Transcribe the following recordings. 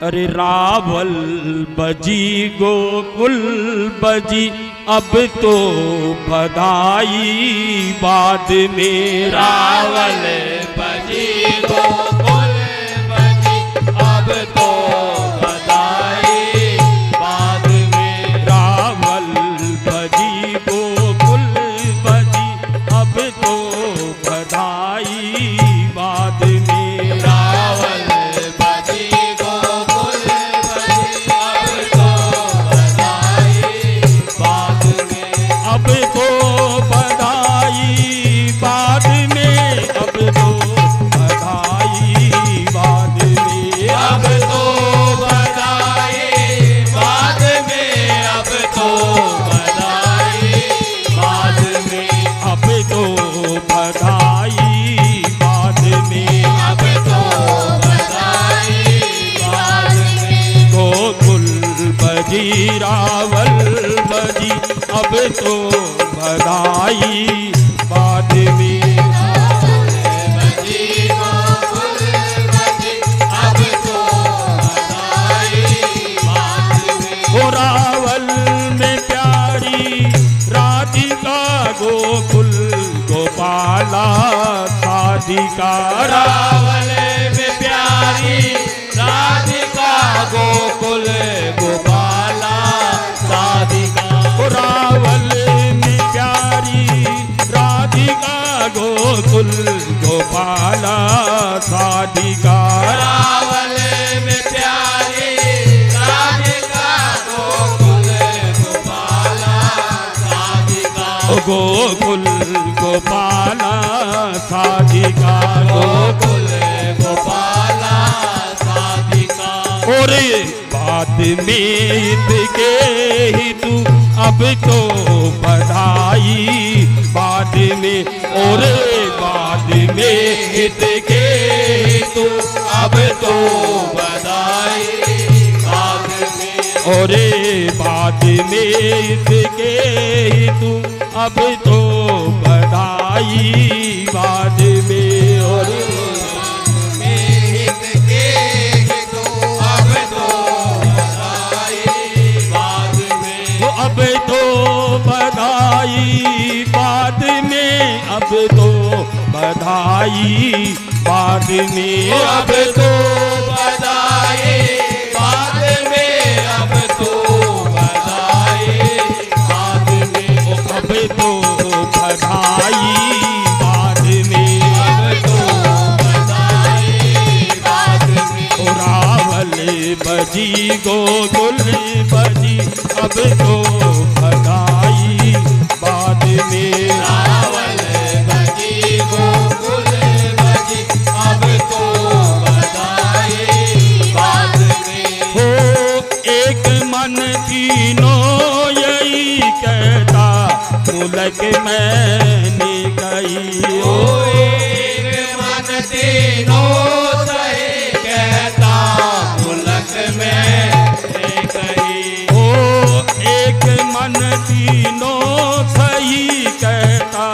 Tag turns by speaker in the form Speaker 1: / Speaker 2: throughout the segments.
Speaker 1: अरे रावल बजी गोकुल बजी अब तो बधाई बाद में।
Speaker 2: रावल बजी गोकुल बजी अब तो बधाई बाद में।
Speaker 1: रावल बजी गोकुल बजी अब तो बधाई बाद में।
Speaker 2: रावल बजी गोकुल बजी अब तो बधाई बाद में।
Speaker 1: अब तो बधाई बाद में। अब तो बधाई बाद में।
Speaker 2: अब तो बधाई बाद में। अब तो बधाई बाद में।
Speaker 1: अब तो बधाई बाद में।
Speaker 2: अब तो बधाई बाद में।
Speaker 1: गोकुल बजी रावल बजी अब तो बधाई बाद में।
Speaker 2: बजी गोकुल बजी अब तो बधाई बाद में।
Speaker 1: ओ रावल में प्यारी राधिका गोकुल गोपाला साधिका।
Speaker 2: रावल में प्यारी राधिका गोकुल गोपाला साधिका।
Speaker 1: ओ रावल में प्यारी राधिका गोकुल गोपाला साधिका।
Speaker 2: रावल में प्यारी राधिका गोकुल गोपाला साधिका।
Speaker 1: ओ गोकुल गोपाला साधिका।
Speaker 2: गोकुल गोपाला साधिका।
Speaker 1: और बाद में इनके ही तू अब तो बधाई बाद में। और बाद में
Speaker 2: इनके ही तू अब तो बधाई बाद में।
Speaker 1: और बाद में इसके ही तू अब तो बधाई बाद में। और
Speaker 2: इनके ही तू अब तो बधाई बाद में।
Speaker 1: वो अब तो बधाई बाद में। अब तो बधाई बाद में।
Speaker 2: अब तो बधाई बाद में। अब तो बधाई बाद में।
Speaker 1: अब तो बधाई बाद में।
Speaker 2: अब तो बधाई बाद में।
Speaker 1: ओ रावल बजी गोकुल बजी अब तो बधाई बाद में।
Speaker 2: रावल बजी गोकुल बजी अब तो बधाई बाद में।
Speaker 1: हो एक मन तीनों यही कहता मुलक मैंने गई।
Speaker 2: ओ एक मन तीनों सही कहता मुलक में कही।
Speaker 1: ओ एक मन तीनों सही कहता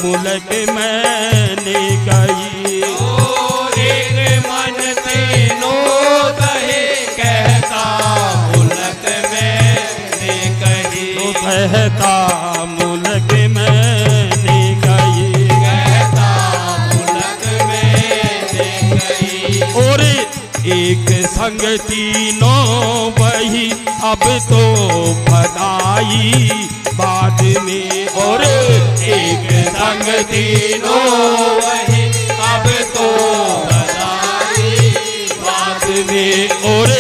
Speaker 1: मुलक मैंने गई।
Speaker 2: ओ एक मन तीनों सही कहता मुलक में कही।
Speaker 1: तो कहता मुलक मैंने गई।
Speaker 2: कहता मुलक में कही।
Speaker 1: और एक संग तीनों वही अब तो बधाई बाद में। और एक संग तीनों
Speaker 2: वही अब तो बधाई
Speaker 1: बाद में। और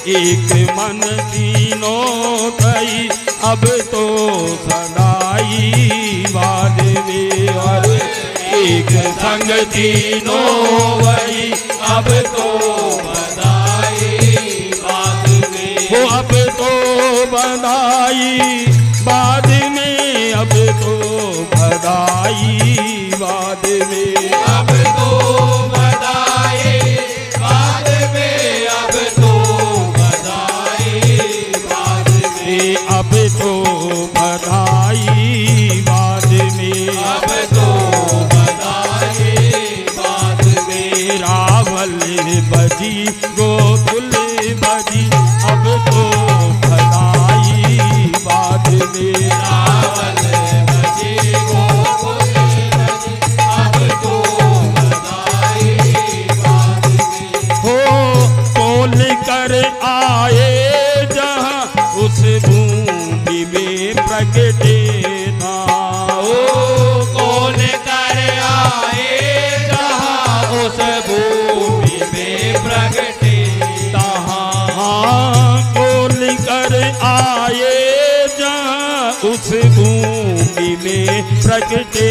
Speaker 1: एक मन तीनों कई अब तो सदाई बाद में। और एक संग तीनों वही
Speaker 2: अब तो बधाई बाद में।
Speaker 1: वो अब तो बधाई बाद में। अब तो बधाई बाद में।
Speaker 2: अब तो बधाई बाद में। अब तो बधाई बाद में।
Speaker 1: अब तो बधाई बाद में।
Speaker 2: अब तो बधाई बाद में।
Speaker 1: रावल बजी गोकुल प्रगटे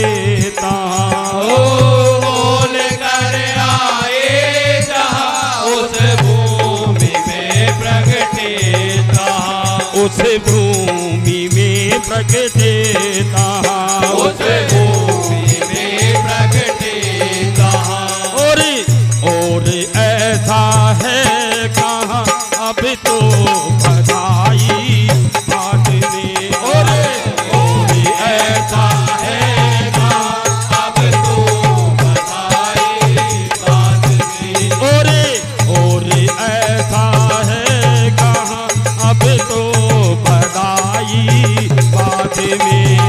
Speaker 1: तहाँ।
Speaker 2: बोल कर आए जहाँ उस भूमि में प्रगटे तहाँ।
Speaker 1: उस भूमि में प्रगटे तहाँ।
Speaker 2: उस भूमि में प्रगटे तहाँ।
Speaker 1: और ऐसा है कहाँ अब तो बधाई बाद में।
Speaker 2: और ऐसा है कहाँ अब तो बधाई बाद में।
Speaker 1: और ऐसा है कहाँ अब तो बधाई बाद में।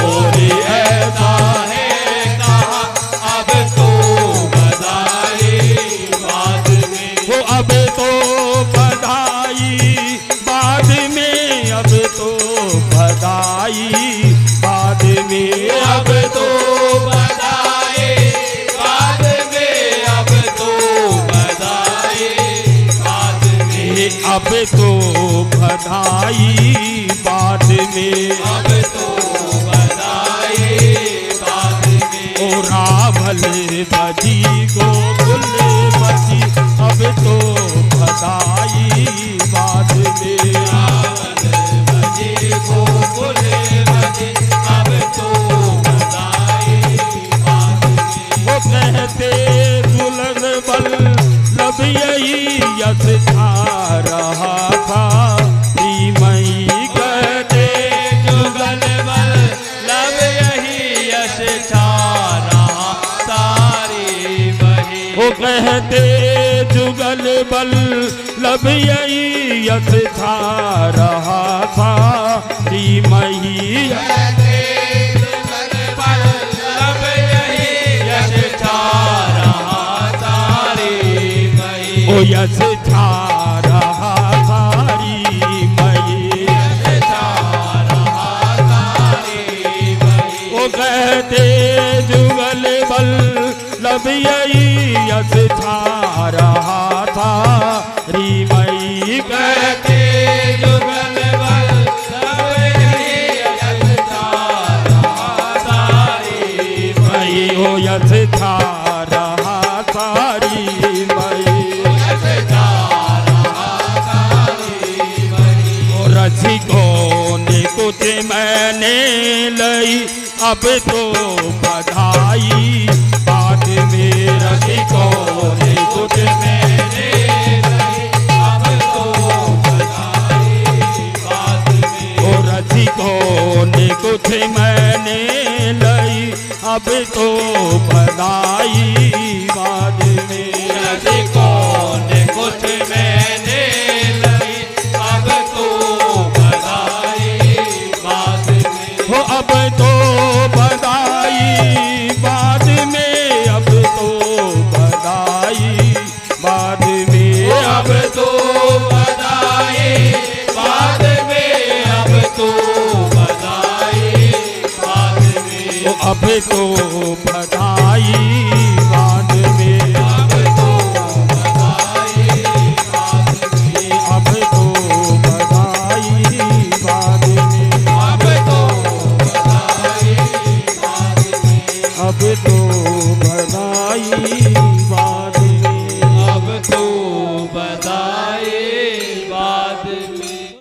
Speaker 2: और ऐसा है कहाँ अब तो बधाई बाद में।
Speaker 1: वो अब तो बधाई बाद में। अब तो बधाई बाद में।
Speaker 2: अब तो बधाई बाद में। अब तो बधाई बाद में।
Speaker 1: अब तो बधाई बाद में।
Speaker 2: अब तो बधाई बाद में।
Speaker 1: ओ रावल बजी गोकुल बजी अब तो बधाई बाद में।
Speaker 2: रावण बजे गोकुल बजे अब तो बधाई बाद में।
Speaker 1: वो कहते दुल्हन बल लब यही यश था रहा था। मई कहते
Speaker 2: जुगल बल लब यही यश छा रहा सारी बही।
Speaker 1: वो कहते जुगल बल लब यही यश था रहा था। मई
Speaker 2: कहते जुगल बल लब यही यश छा रहा सारी बही।
Speaker 1: ओ यश था रहा सारी मई।
Speaker 2: यश छा रहा सारी बही।
Speaker 1: वो कहते जुगल बल लब यही यश था रहा था। मई
Speaker 2: कहते जुगल बल लब यही यश छा रहा सारी
Speaker 1: मई। ओ यश था रहा सारी मई।
Speaker 2: यश छा रहा सारी बही।
Speaker 1: ओ रसिकों ने कुछ मैंने लई अब तो बधाई बाद में। रसिकों ने कुछ
Speaker 2: मैंने लई अब तो बधाई बाद में।
Speaker 1: ओ रसिकों ने कुछ मैंने लई अब तो बधाई बाद में।
Speaker 2: रसिकों ने कुछ मैंने लई अब तो बधाई बाद में।
Speaker 1: हो अब तो बधाई बाद में। अब तो बधाई बाद में।
Speaker 2: अब तो बधाई बाद में। अब तो बधाई बाद में।
Speaker 1: ओ अब तो बधाई बाद में।
Speaker 2: अब तो बधाई बाद में।
Speaker 1: अब तो बधाई बाद में।
Speaker 2: अब तो बधाई बाद में।
Speaker 1: अब तो बधाई